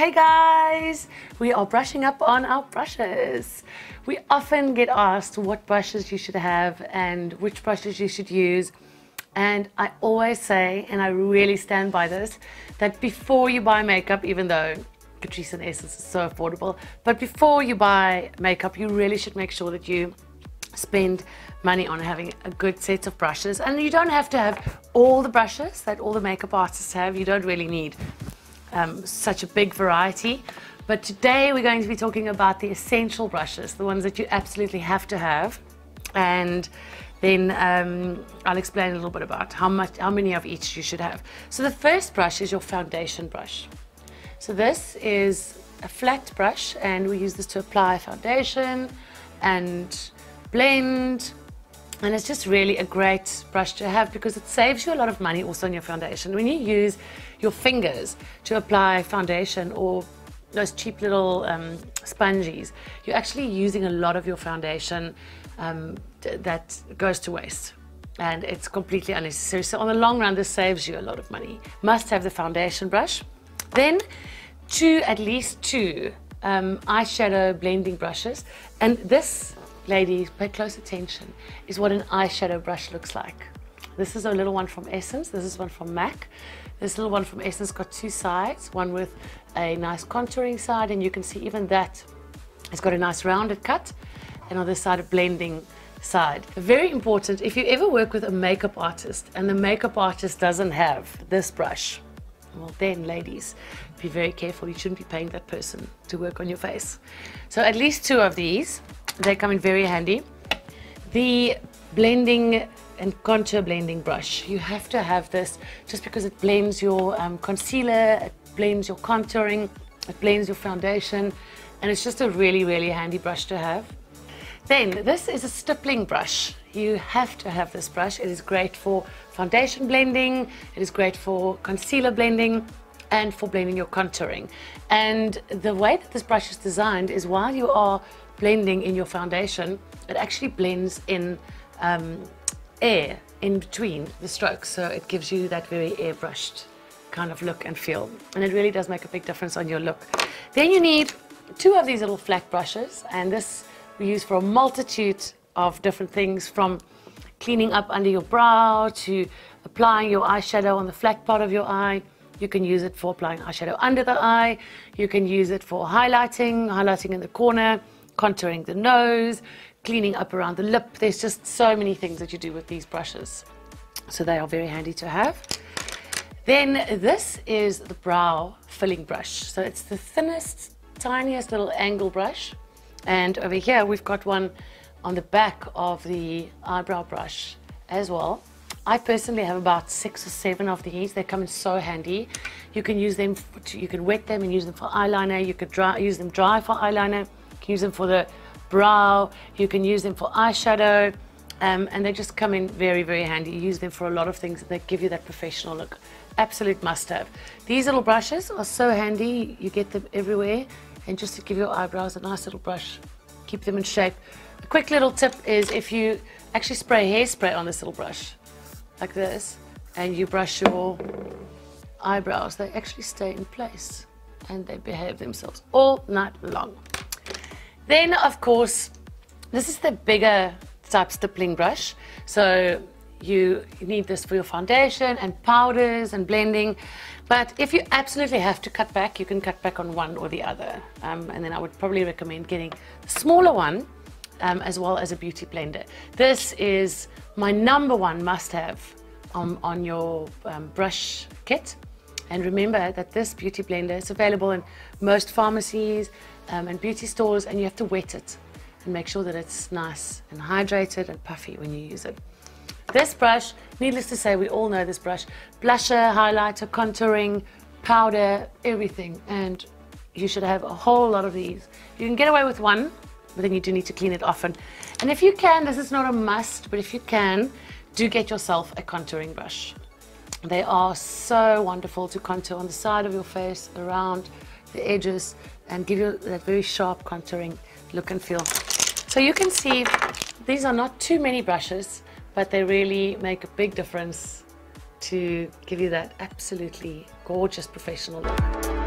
Hey guys, we are brushing up on our brushes. We often get asked what brushes you should have and which brushes you should use. And I always say, and I really stand by this, that before you buy makeup, even though Catrice and Essence is so affordable, but before you buy makeup, you really should make sure that you spend money on having a good set of brushes. And you don't have to have all the brushes that all the makeup artists have. You don't really need such a big variety. But today we're going to be talking about the essential brushes, the ones that you absolutely have to have. And then I'll explain a little bit about how many of each you should have. So the first brush is your foundation brush. So this is a flat brush, and we use this to apply foundation and blend. And it's just really a great brush to have because it saves you a lot of money also on your foundation. When you use your fingers to apply foundation or those cheap little sponges, you're actually using a lot of your foundation that goes to waste, and it's completely unnecessary. So on the long run, this saves you a lot of money. Must have the foundation brush. Then at least two eyeshadow blending brushes. And this, ladies, pay close attention, is what an eyeshadow brush looks like. This is a little one from Essence. This is one from MAC. This little one from Essence got two sides, one with a nice contouring side, and you can see even that it's got a nice rounded cut, and on this side a blending side. Very important, if you ever work with a makeup artist and the makeup artist doesn't have this brush, well then, ladies, be very careful. You shouldn't be paying that person to work on your face. So at least two of these. They come in very handy. The blending and contour blending brush, you have to have this just because it blends your concealer, it blends your contouring, it blends your foundation, and it's just a really, really handy brush to have. Then this is a stippling brush. You have to have this brush. It is great for foundation blending, it is great for concealer blending, and for blending your contouring. And the way that this brush is designed is while you are blending in your foundation, it actually blends in air in between the strokes, so it gives you that very airbrushed kind of look and feel, and it really does make a big difference on your look. Then you need two of these little flat brushes, and this we use for a multitude of different things, from cleaning up under your brow to applying your eyeshadow on the flat part of your eye. You can use it for applying eyeshadow under the eye. You can use it for highlighting in the corner, contouring the nose, cleaning up around the lip. There's just so many things that you do with these brushes. So they are very handy to have. Then this is the brow filling brush. So it's the thinnest, tiniest little angle brush. And over here we've got one on the back of the eyebrow brush as well. I personally have about 6 or 7 of these. They come in so handy. You can use them, you can wet them and use them for eyeliner. You could use them dry for eyeliner. You can use them for the brow. You can use them for eyeshadow. And they just come in very, very handy. You use them for a lot of things that give you that professional look. Absolute must have. These little brushes are so handy. You get them everywhere. And just to give your eyebrows a nice little brush, keep them in shape. A quick little tip is if you actually spray hairspray on this little brush, like this, and you brush your eyebrows, they actually stay in place and they behave themselves all night long. Then, of course, this is the bigger type stippling brush. So you need this for your foundation and powders and blending. But if you absolutely have to cut back, you can cut back on one or the other. And then I would probably recommend getting the smaller one as well as a beauty blender. This is my #1 must-have on your brush kit. And remember that this beauty blender is available in most pharmacies and beauty stores, and you have to wet it and make sure that it's nice and hydrated and puffy when you use it. This brush, needless to say, we all know this brush. Blusher, highlighter, contouring, powder, everything. And you should have a whole lot of these. You can get away with one, but then you do need to clean it often. And if you can, this is not a must, but if you can, do get yourself a contouring brush. They are so wonderful to contour on the side of your face, around the edges, and give you that very sharp contouring look and feel. So you can see these are not too many brushes, but they really make a big difference to give you that absolutely gorgeous professional look.